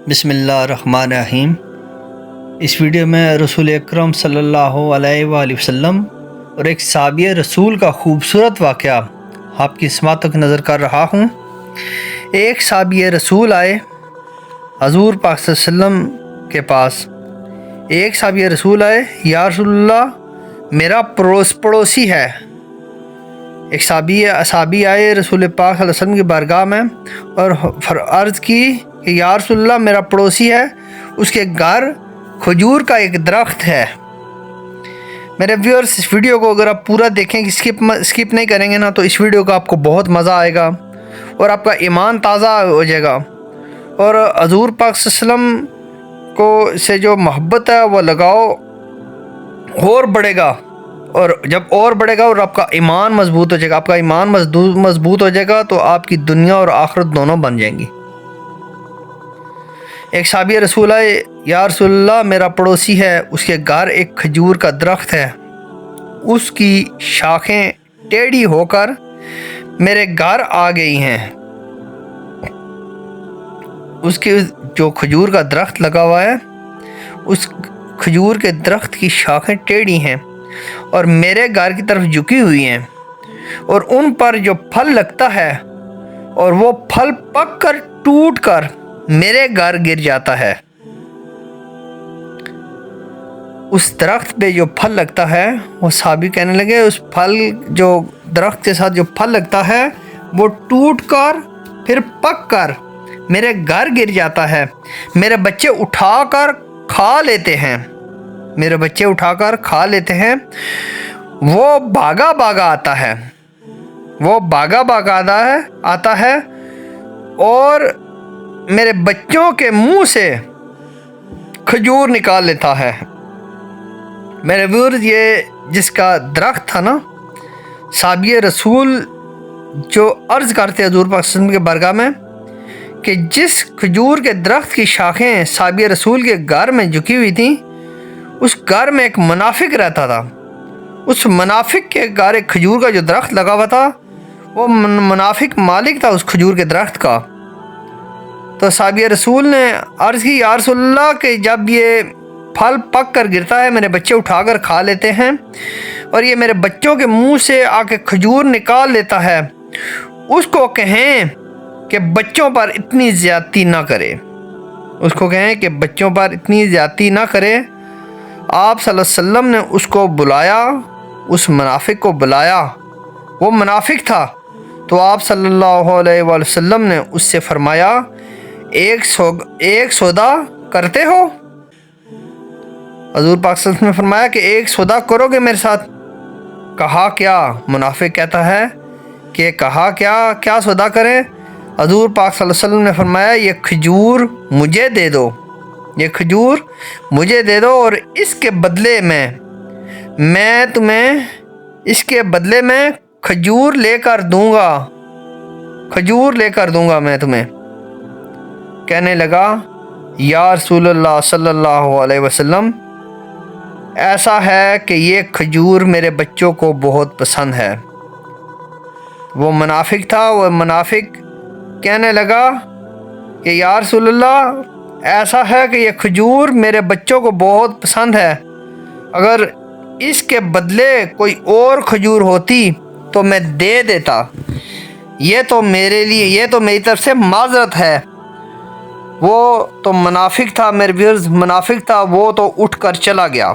بسم اللہ الرحمن الرحیم۔ اس ویڈیو میں رسول اکرم صلی اللہ علیہ وآلہ وسلم اور ایک صحابی رسول کا خوبصورت واقعہ آپ کی سماعت تک نظر کر رہا ہوں۔ ایک صحابی رسول آئے حضور پاک صلی اللہ علیہ وسلم کے پاس۔ ایک صحابی رسول آئے، یا رسول اللہ میرا پڑوسی ہے۔ ایک صحابی آئے رسول پاک صلی اللہ علیہ وسلم کی بارگاہ میں اور عرض کی کہ یا رسول اللہ میرا پڑوسی ہے، اس کے گھر کھجور کا ایک درخت ہے۔ میرے ویورز، اس ویڈیو کو اگر آپ پورا دیکھیں، اسکپ نہیں کریں گے نا، تو اس ویڈیو کا آپ کو بہت مزہ آئے گا اور آپ کا ایمان تازہ ہو جائے گا، اور حضور پاک صلی اللہ علیہ وسلم کو سے جو محبت ہے وہ لگاؤ اور بڑھے گا، اور جب اور بڑھے گا اور آپ کا ایمان مضبوط ہو جائے گا، آپ کا ایمان مضبوط ہو جائے گا تو آپ کی دنیا اور آخرت دونوں بن جائیں گی۔ ایک صحابی رسول آئے، یا رسول اللہ میرا پڑوسی ہے، اس کے گھر ایک کھجور کا درخت ہے، اس کی شاخیں ٹیڑھی ہو کر میرے گھر آ گئی ہیں۔ اس کے جو کھجور کا درخت لگا ہوا ہے، اس کھجور کے درخت کی شاخیں ٹیڑھی ہیں اور میرے گھر کی طرف جھکی ہوئی ہیں، اور ان پر جو پھل لگتا ہے اور وہ پھل پک کر ٹوٹ کر میرے گھر گر جاتا ہے۔ اس درخت پہ جو پھل لگتا ہے، وہ صحابی کہنے لگے، اس پھل جو درخت کے ساتھ جو پھل لگتا ہے وہ ٹوٹ کر پھر پک کر میرے گھر گر جاتا ہے، میرے بچے اٹھا کر کھا لیتے ہیں، وہ بھاگا بھاگا آتا ہے اور میرے بچوں کے منہ سے کھجور نکال لیتا ہے۔ میرے ویورز، یہ جس کا درخت تھا نا، صحابی رسول جو عرض کرتے حضور پاک صلی اللہ علیہ وسلم کے بارگاہ میں کہ جس کھجور کے درخت کی شاخیں صحابی رسول کے گھر میں جھکی ہوئی تھیں، اس گھر میں ایک منافق رہتا تھا۔ اس منافق کے گھر ایک کھجور کا جو درخت لگا ہوا تھا، وہ منافق مالک تھا اس کھجور کے درخت کا۔ تو صحابی رسول نے عرض کی، یا رسول اللہ کہ جب یہ پھل پک کر گرتا ہے میرے بچے اٹھا کر کھا لیتے ہیں، اور یہ میرے بچوں کے منہ سے آ کے کھجور نکال لیتا ہے، اس کو کہیں کہ بچوں پر اتنی زیادتی نہ کرے۔ آپ صلی اللہ علیہ وسلم نے اس کو بلایا، اس منافق کو بلایا، وہ منافق تھا، تو آپ صلی اللہ علیہ وآلہ وسلم نے اس سے فرمایا، ایک سودا کرتے ہو؟ حضور پاک صلی اللہ علیہ وسلم نے فرمایا کہ ایک سودا کرو گے میرے ساتھ؟ کہا کیا؟ منافق کہتا ہے کہ کیا سودا کریں؟ حضور پاک صلی اللہ علیہ وسلم نے فرمایا، یہ کھجور مجھے دے دو، اور اس کے بدلے میں تمہیں کھجور لے کر دوں گا میں تمہیں۔ کہنے لگا، یا رسول اللہ صلی اللہ علیہ وسلم ایسا ہے کہ یہ کھجور میرے بچوں کو بہت پسند ہے۔ وہ منافق تھا، وہ منافق کہنے لگا کہ یا رسول اللہ ایسا ہے کہ یہ کھجور میرے بچوں کو بہت پسند ہے، اگر اس کے بدلے کوئی اور کھجور ہوتی تو میں دے دیتا، یہ تو میری طرف سے معذرت ہے۔ وہ تو منافق تھا، میرے ویورز، منافق تھا، وہ تو اٹھ کر چلا گیا۔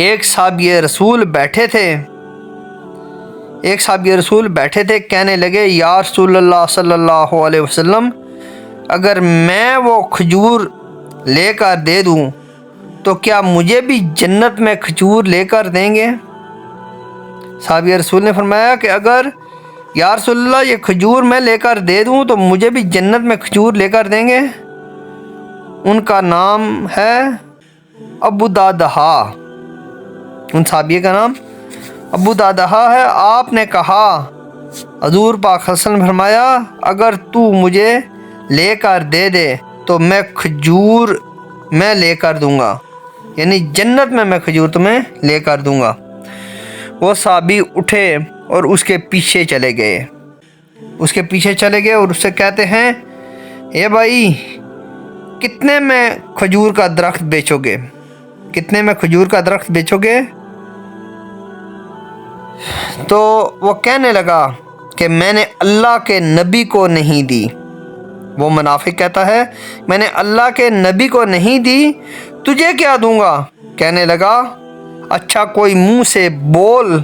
ایک صحابی رسول بیٹھے تھے، کہنے لگے، یا رسول اللہ صلی اللہ علیہ وسلم اگر میں وہ کھجور لے کر دے دوں تو کیا مجھے بھی جنت میں کھجور لے کر دیں گے؟ صحابی رسول نے فرمایا کہ اگر یا رسول اللہ یہ کھجور میں لے کر دے دوں تو مجھے بھی جنت میں کھجور لے کر دیں گے۔ ان کا نام ہے ابو دادہا، ان صحابی کا نام ابو دادہا ہے۔ آپ نے کہا، حضور پاک صلی اللہ علیہ وسلم نے فرمایا، اگر تو مجھے لے کر دے دے تو میں کھجور میں لے کر دوں گا، یعنی جنت میں کھجور تمہیں لے کر دوں گا۔ وہ صحابی اٹھے اور اس کے پیچھے چلے گئے اور اس سے کہتے ہیں، اے بھائی کتنے میں کھجور کا درخت بیچو گے؟ کتنے میں کھجور کا درخت بیچو گے؟ تو وہ کہنے لگا کہ میں نے اللہ کے نبی کو نہیں دی۔ وہ منافق کہتا ہے میں نے اللہ کے نبی کو نہیں دی، تجھے کیا دوں گا؟ کہنے لگا اچھا کوئی منہ سے بول،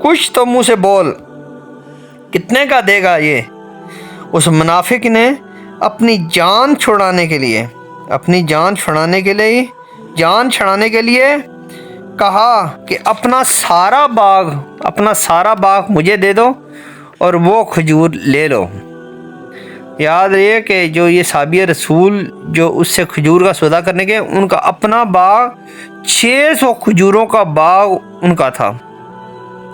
کچھ تو منہ سے بول، کتنے کا دے گا یہ؟ اس منافق نے اپنی جان چھڑانے کے لیے کہا کہ اپنا سارا باغ مجھے دے دو اور وہ کھجور لے لو۔ یاد رہے کہ جو یہ صحابی رسول جو اس سے کھجور کا سودا کرنے کے، ان کا اپنا باغ 600 کھجوروں کا باغ ان کا تھا،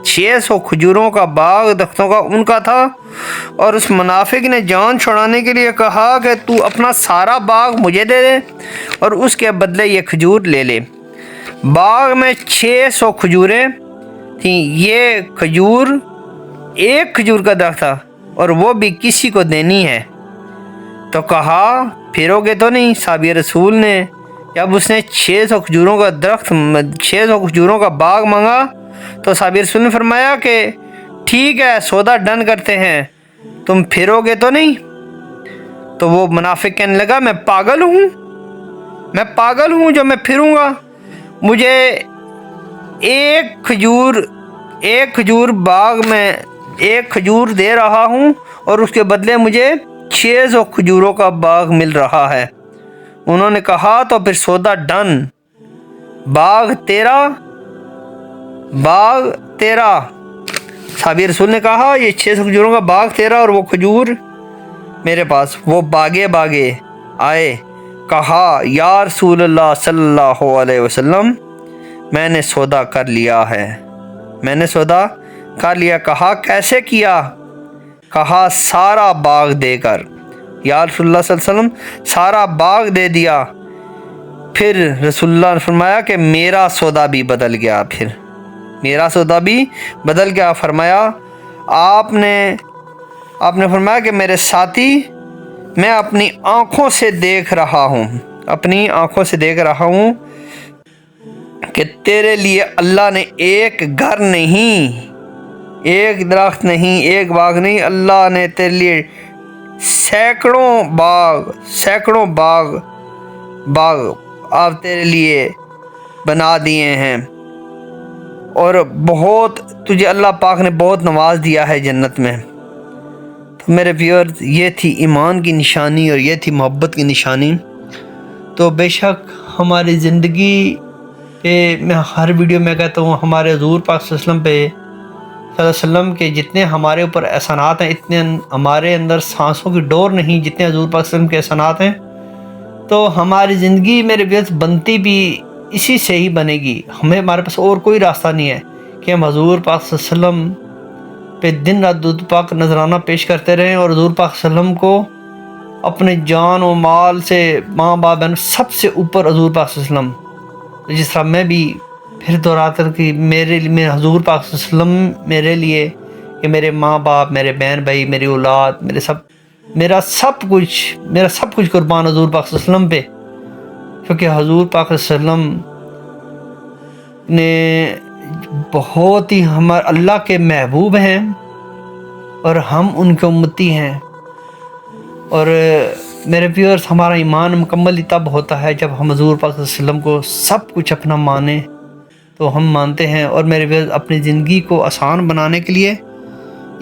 600 کھجوروں کا باغ درختوں کا ان کا تھا، اور اس منافق نے جان چھڑانے کے لیے کہا کہ تو اپنا سارا باغ مجھے دے دے اور اس کے بدلے یہ کھجور لے لے۔ باغ میں 600 کھجوریں تھیں، یہ کھجور ایک کھجور کا درخت تھا اور وہ بھی کسی کو دینی ہے۔ تو کہا پھرو گے تو نہیں؟ صحابی رسول نے جب اس نے 600 کھجوروں کا باغ مانگا تو صحابی رسول نے فرمایا کہ ٹھیک ہے سودا ڈن کرتے ہیں، تم پھرو گے تو نہیں؟ تو وہ منافق کہنے لگا میں پاگل ہوں جو میں پھروں گا، مجھے ایک کھجور باغ میں ایک کھجور دے رہا ہوں اور اس کے بدلے مجھے 600 کھجوروں کا باغ مل رہا ہے۔ انہوں نے کہا تو پھر سودا ڈن، باغ تیرا۔ صحابی رسول نے کہا یہ 600 کھجوروں کا باغ تیرا اور وہ کھجور میرے پاس۔ وہ باغے آئے، کہا یا رسول اللہ صلی اللہ علیہ وسلم میں نے سودا کر لیا ہے، کہا کیسے کیا؟ کہا سارا باغ دے کر۔ یا رسول اللہ صلی اللہ علیہ وسلم سارا باغ دے دیا۔ پھر رسول اللہ نے فرمایا کہ میرا سودا بھی بدل گیا، فرمایا آپ نے فرمایا کہ میرے ساتھی میں اپنی آنکھوں سے دیکھ رہا ہوں کہ تیرے لیے اللہ نے ایک گھر نہیں، ایک درخت نہیں، ایک باغ نہیں، اللہ نے تیرے لیے سینکڑوں باغ آپ تیرے لیے بنا دیے ہیں، اور بہت تجھے اللہ پاک نے بہت نواز دیا ہے جنت میں۔ تو میرے ویورز یہ تھی ایمان کی نشانی اور یہ تھی محبت کی نشانی۔ تو بے شک ہماری زندگی پہ میں ہر ویڈیو میں کہتا ہوں ہمارے حضور پاک صلی اللہ علیہ وسلم کے جتنے ہمارے اوپر احسانات ہیں اتنے ہمارے اندر سانسوں کی ڈور نہیں جتنے حضور پاک صلی اللہ علیہ وسلم کے احسانات ہیں۔ تو ہماری زندگی میرے ویورز بنتی بھی اسی سے ہی بنے گی، ہمارے پاس اور کوئی راستہ نہیں ہے کہ ہم حضور پاک صلی اللہ علیہ وسلم پہ دن رات درود پاک نذرانہ پیش کرتے رہیں اور حضور پاک صلی اللہ علیہ وسلم کو اپنے جان و مال سے، ماں باپ بہن سب سے اوپر حضور پاک صلی اللہ علیہ وسلم۔ جس طرح میں بھی پھر دہراتا ہوں کہ میرے حضور پاک صلی اللہ علیہ وسلم میرے لیے کہ میرے ماں باپ، میرے بہن بھائی، میری اولاد، میرا سب کچھ قربان حضور پاک صلی اللہ علیہ وسلم پہ، کیونکہ حضور پاک صلی اللہ علیہ وسلم نے بہت ہی اللہ کے محبوب ہیں اور ہم ان کے امتی ہیں۔ اور میرے ویورز ہمارا ایمان مکمل تب ہوتا ہے جب ہم حضور پاک صلی اللہ علیہ وسلم کو سب کچھ اپنا مانیں، تو ہم مانتے ہیں۔ اور میرے ویورز اپنی زندگی کو آسان بنانے کے لیے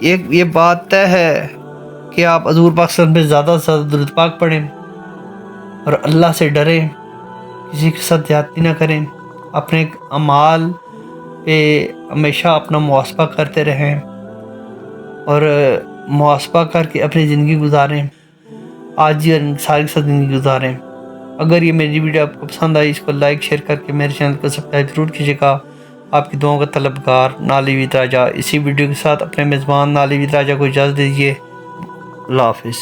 یہ بات طے ہے کہ آپ حضور پاک صلی اللہ علیہ وسلم پہ زیادہ سے زیادہ درود پاک پڑھیں اور اللہ سے ڈریں، کسی کے ساتھ زیادتی نہ کریں، اپنے اعمال پہ ہمیشہ اپنا محاسبہ کرتے رہیں اور محاسبہ کر کے اپنی زندگی گزاریں، آج ہی ساری زندگی گزاریں۔ اگر یہ میری ویڈیو آپ کو پسند آئی اس کو لائک شیئر کر کے میرے چینل کو سبسکرائب ضرور کیجیے گا۔ آپ کی دعاؤں کا طلبگار نالیوید راجہ۔ اسی ویڈیو کے ساتھ اپنے میزبان نالیوید راجہ کو اجازت دیجیے۔ اللہ حافظ۔